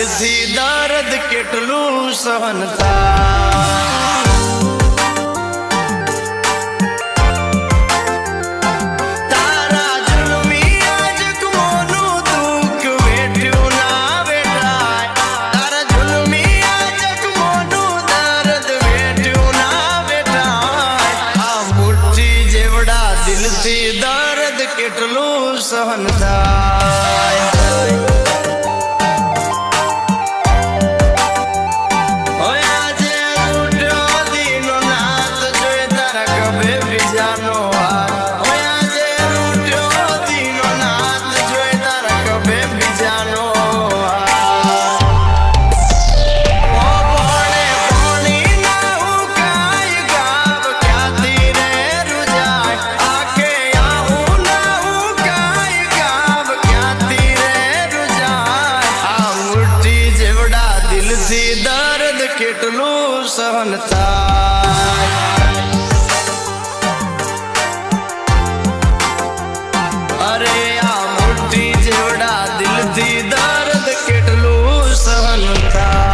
દિલથી દર્દ કેટલું સહન થાય દર્દ કેટલું સહન થાય આજે રૂઠ્યો દીનો નાથ જોઈ તારા કભે બીજાનો હાથ આજે રૂઠ્યો દીનો નાથ જોઈ તારા કભે બીજાનો દર્દ કેટલું સહન થાય અરે આ મુઠ્ઠી જેવડા દિલથી દર્દ કેટલું સહન થાય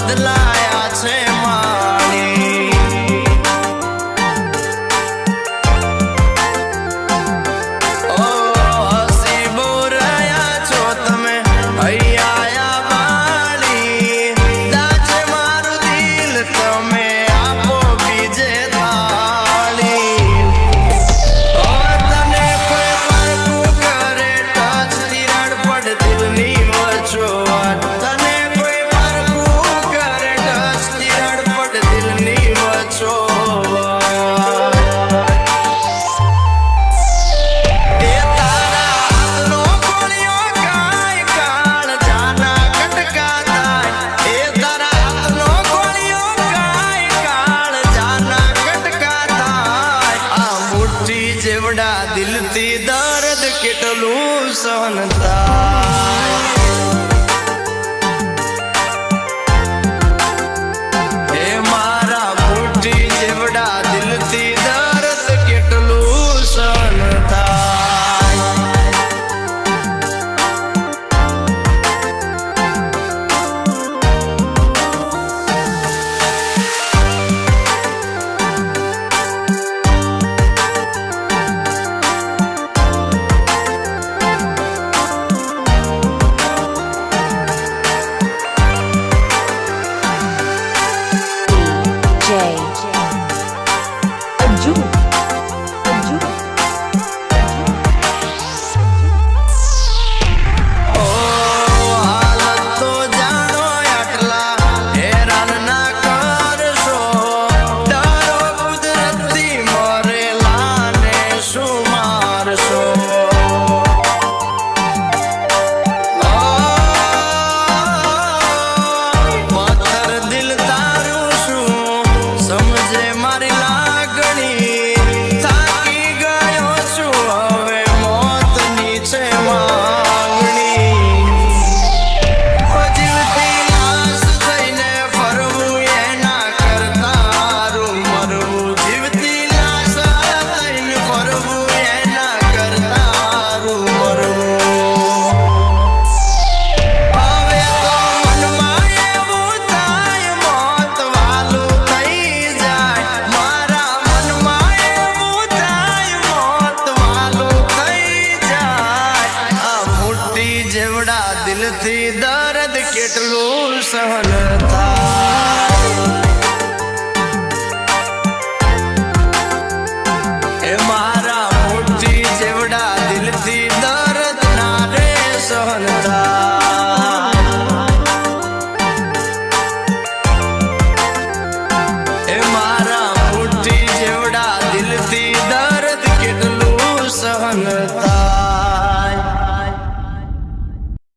બદલાયા છે માણી ઓ હસી બોરાયા છો તમે હૈયા માણી દાજે મારું દિલ તમે આપો બીજે થાળી ઓ તને કોઈ પારકું કરે ટચ તિરાડ પડ દિલની વચોટ તને જેવડા દિલથી દર્દ કેટલું સહન થાય હે મારા મુઠ્ઠી જેવડા દિલથી દર્દ કેટલું સહન થાય જેવડા દિલથી દર્દ કેટલું સહન થાય